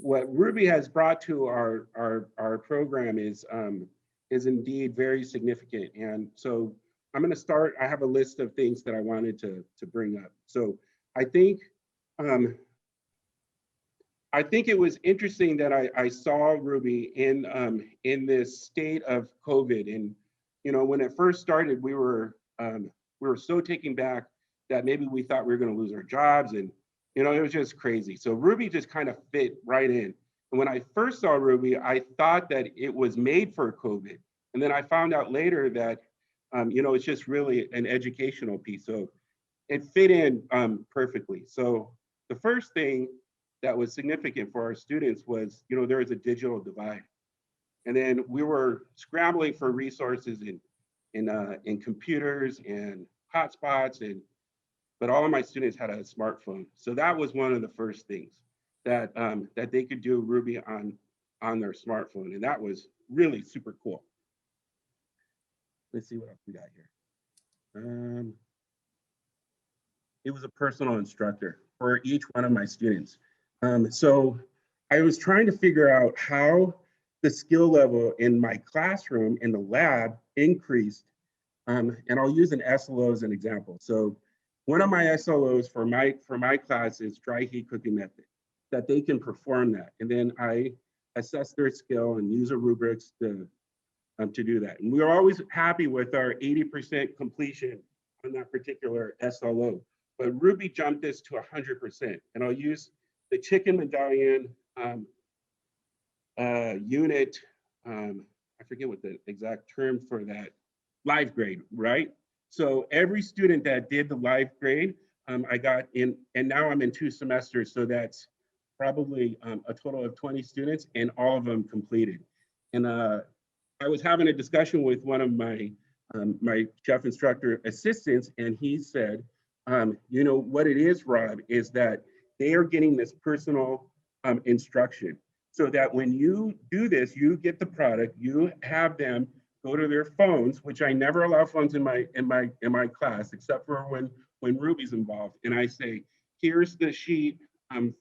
what Ruby has brought to our program is indeed very significant. And so I'm going to start. I have a list of things that I wanted to bring up. So I think um, I think it was interesting that I saw Ruby in this state of COVID. And when it first started, we were so taken back that maybe we thought we were going to lose our jobs, and it was just crazy. So Ruby just kind of fit right in. And when I first saw Ruby, I thought that it was made for COVID, and then I found out later that it's just really an educational piece. So it fit in perfectly. So the first thing that was significant for our students was, there was a digital divide. And then we were scrambling for resources in computers and hotspots, but all of my students had a smartphone. So that was one of the first things that that they could do Ruby on their smartphone. And that was really super cool. Let's see what else we got here. It was a personal instructor for each one of my students. So I was trying to figure out how the skill level in my classroom in the lab increased. And I'll use an SLO as an example. So one of my SLOs for my class is dry heat cooking method, that they can perform that. And then I assess their skill and use a rubrics to do that. And we are always happy with our 80% completion on that particular SLO. But Ruby jumped this to 100%. And I'll use the chicken medallion unit, I forget what the exact term for that, live grade, right? So every student that did the live grade, I got in, and now I'm in 2 semesters, so that's probably a total of 20 students, and all of them completed. And I was having a discussion with one of my my chef instructor assistants, and he said, what it is, Rob, is that they are getting this personal instruction, so that when you do this, you get the product, you have them go to their phones, which I never allow phones in my class, except for when Ruby's involved. And I say, here's the sheet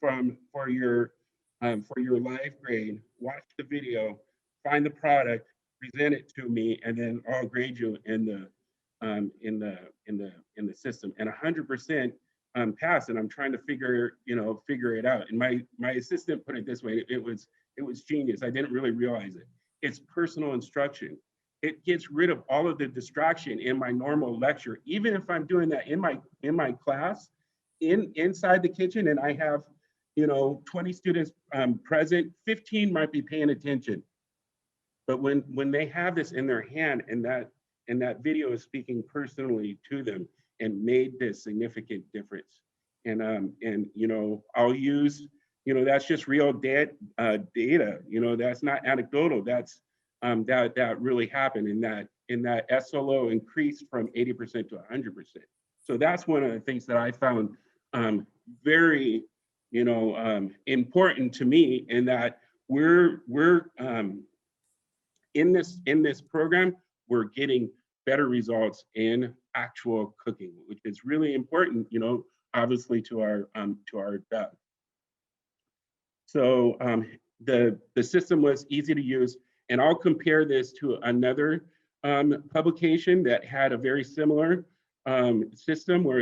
for your live grade. Watch the video, find the product, present it to me, and then I'll grade you in the system. And 100% pass. And I'm trying to figure it out. And my assistant put it this way: it was genius. I didn't really realize it. It's personal instruction. It gets rid of all of the distraction in my normal lecture. Even if I'm doing that in my class, inside the kitchen, and I have 20 students present, 15 might be paying attention. But when they have this in their hand, and that video is speaking personally to them and made this significant difference. And I'll use, that's just real data. That's not anecdotal. That's that really happened, in that SLO increased from 80% to 100%. So that's one of the things that I found very important to me, in that we're in this program, we're getting better results in actual cooking, which is really important, obviously to our job. So the system was easy to use. And I'll compare this to another publication that had a very similar system, where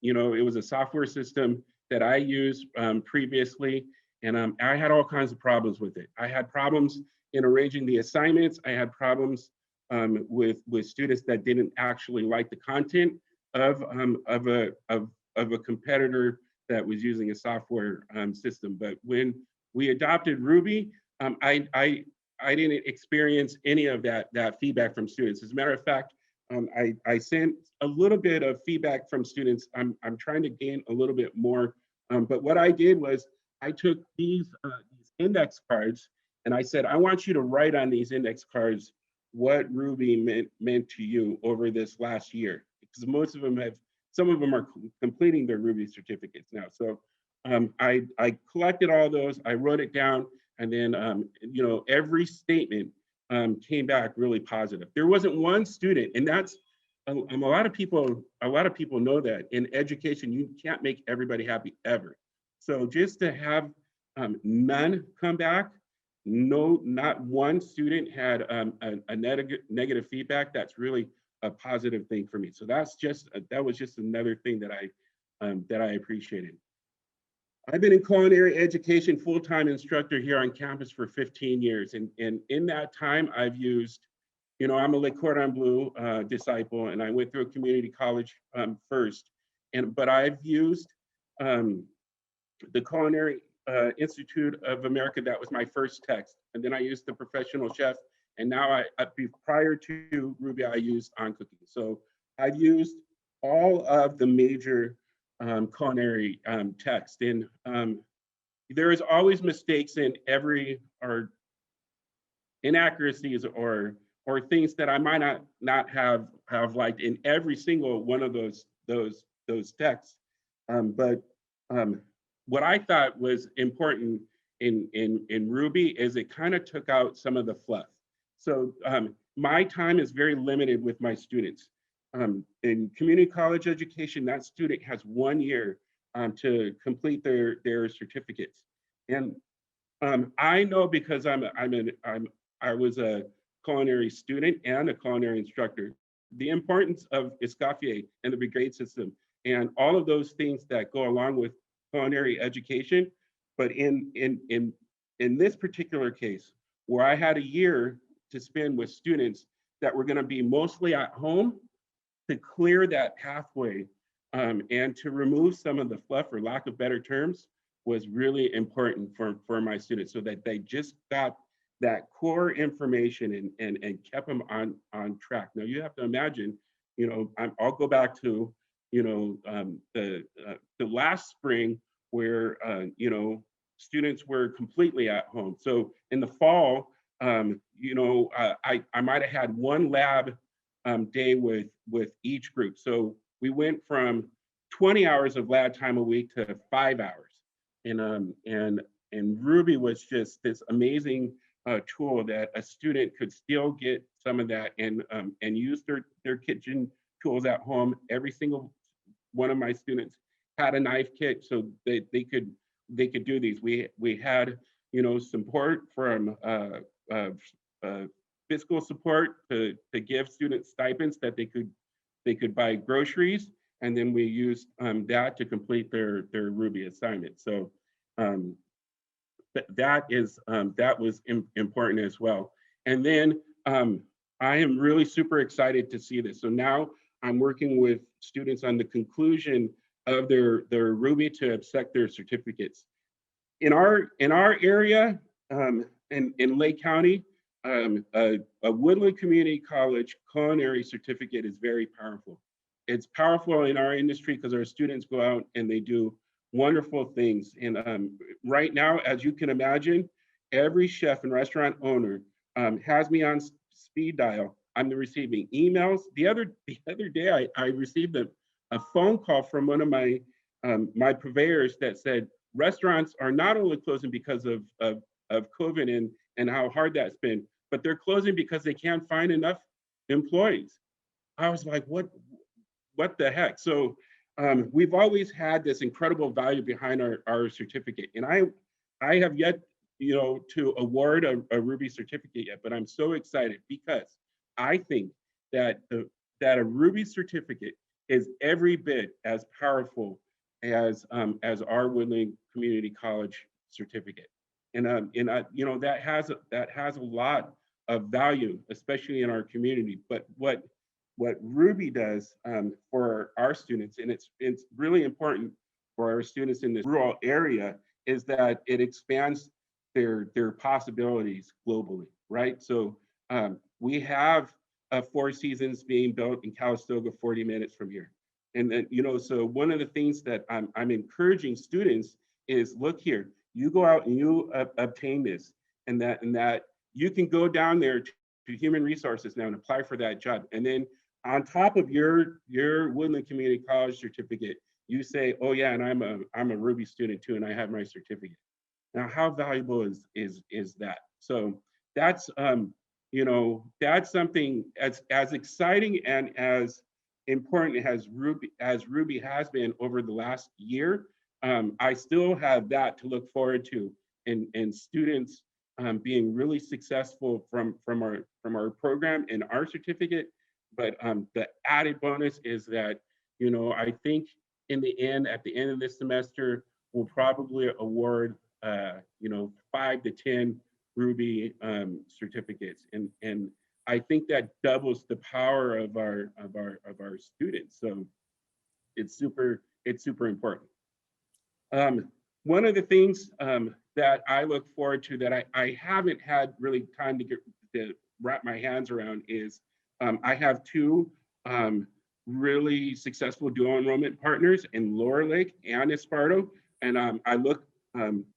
it was a software system that I used previously, and I had all kinds of problems with it. I had problems in arranging the assignments. I had problems with students that didn't actually like the content of a competitor that was using a software system. But when we adopted Ruby, I didn't experience any of that feedback from students. As a matter of fact, I sent a little bit of feedback from students. I'm trying to gain a little bit more. But what I did was I took these index cards, and I said, I want you to write on these index cards what Ruby meant to you over this last year, because some of them are completing their Ruby certificates now. So I collected all those, I wrote it down, and then every statement came back really positive. There wasn't one student, and that's a lot of people know that in education you can't make everybody happy ever. So just to have none come back. No, not one student had a negative feedback. That's really a positive thing for me. So that's just that was just another thing that I appreciated. I've been in culinary education full-time instructor here on campus for 15 years. And in that time, I've used, you know, I'm a Le Cordon Bleu disciple, and I went through a community college first. But I've used um, the Culinary Institute of America. That was my first text. And then I used the Professional Chef. And now prior to Rouxbe, I used On Cooking. So I've used all of the major culinary text. And there is always mistakes in every, or inaccuracies, or things that I might not have liked in every single one of those texts. But what I thought was important in Rouxbe is it kind of took out some of the fluff. So my time is very limited with my students. In community college education, that student has 1 year to complete their certificates. And I know, because I was a culinary student and a culinary instructor, the importance of Escoffier and the brigade system and all of those things that go along with culinary education. But in this particular case, where I had a year to spend with students that were going to be mostly at home, to clear that pathway and to remove some of the fluff, for lack of better terms, was really important for my students, so that they just got that core information and kept them on track. Now you have to imagine, you know, I'll go back to, you know, the last spring where, you know, students were completely at home. So in the fall, you know, I might have had one lab day with each group. So we went from 20 hours of lab time a week to 5 hours. And Rouxbe was just this amazing tool that a student could still get some of that and use their kitchen tools at home. Every single one of my students had a knife kit, so they could do these. We had, you know, support from fiscal support to give students stipends that they could buy groceries, and then we used that to complete their Rouxbe assignment. So that was important as well. And then I am really super excited to see this. So now I'm working with students on the conclusion of their Rouxbe to accept their certificates. In our area, in Lake County, a Woodland Community College culinary certificate is very powerful. It's powerful in our industry because our students go out and they do wonderful things. And right now, as you can imagine, every chef and restaurant owner has me on speed dial. I'm receiving emails. The other day, I received a phone call from one of my my purveyors that said restaurants are not only closing because of COVID and how hard that's been, but they're closing because they can't find enough employees. I was like, what the heck? So we've always had this incredible value behind our certificate. And I have yet, you know, to award a Rouxbe certificate yet, but I'm so excited because I think that that a Rouxbe certificate is every bit as powerful as our Woodland Community College certificate. And you know, that has a lot of value, especially in our community. But what Rouxbe does for our students, and it's really important for our students in this rural area, is that it expands their possibilities globally, right? So we have Four Seasons being built in Calistoga, 40 minutes from here. And then, you know, so one of the things that I'm encouraging students is, look here, you go out and you obtain this, and that you can go down there to human resources now and apply for that job. And then on top of your Woodland Community College certificate, you say, oh yeah, and I'm a Rouxbe student too, and I have my certificate. Now, how valuable is that? So that's you know, that's something as exciting and as important as Rouxbe has been over the last year. I still have that to look forward to and students being really successful from our program and our certificate. But the added bonus is that, you know, I think in the end, at the end of this semester, we'll probably award, you know, 5 to 10 Rouxbe certificates, and I think that doubles the power of our students. So it's super important. One of the things that I look forward to that I haven't had really time to wrap my hands around is I have two really successful dual enrollment partners in Lower Lake and Esparto, and I look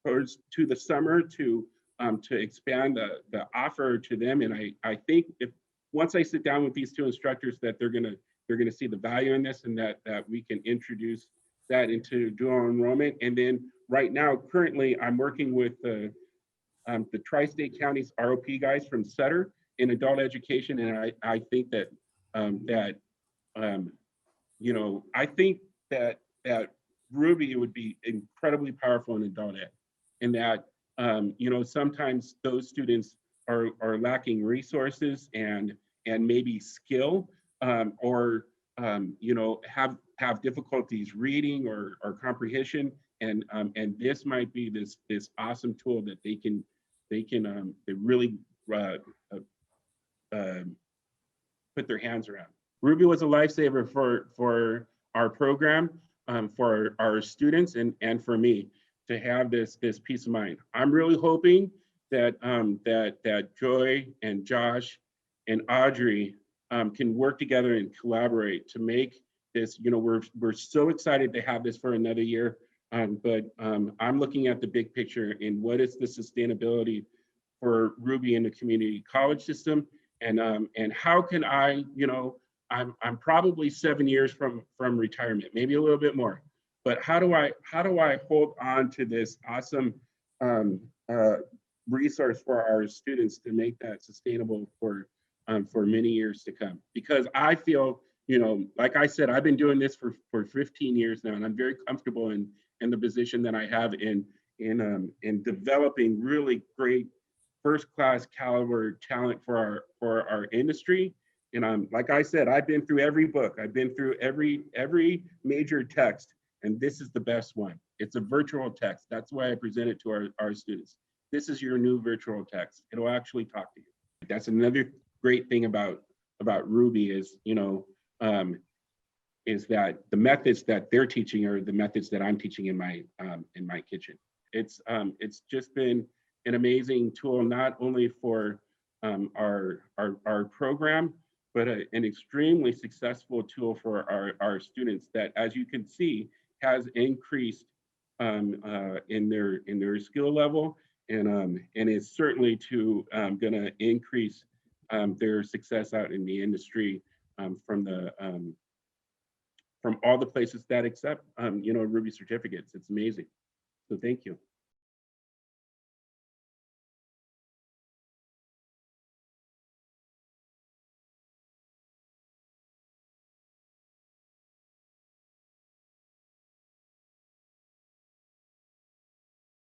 towards to the summer to expand the offer to them. And I think if once I sit down with these two instructors that they're gonna see the value in this, and that we can introduce that into dual enrollment. And then right now, currently, I'm working with the Tri-State Counties ROP guys from Sutter in adult education, and I think that you know, I think that Rouxbe would be incredibly powerful in adult ed, and that you know, sometimes those students are lacking resources and maybe skill, or you know, have difficulties reading or comprehension, and this might be this awesome tool that they really uh, put their hands around. Rouxbe was a lifesaver for our program, for our students, and for me to have this peace of mind. I'm really hoping that that Joy and Josh and Audrey can work together and collaborate to make this. You know, we're so excited to have this for another year, but I'm looking at the big picture in what is the sustainability for Rouxbe in the community college system, and how can I, you know, I'm probably 7 years from retirement, maybe a little bit more, but how do I hold on to this awesome resource for our students to make that sustainable for many years to come? Because I feel, you know, like I said, I've been doing this for 15 years now, and I'm very comfortable in the position that I have in developing really great first-class caliber talent for our industry. And like I said, I've been through every book, I've been through every major text, and this is the best one. It's a virtual text. That's why I present it to our students. This is your new virtual text. It'll actually talk to you. That's another great thing about Rouxbe is, you know, is that the methods that they're teaching are the methods that I'm teaching in my kitchen. It's just been an amazing tool, not only for our program, but an extremely successful tool for our students that, as you can see, has increased in their skill level, and is certainly going to increase their success out in the industry, from all the places that accept you know, Rouxbe certificates. It's amazing. So thank you.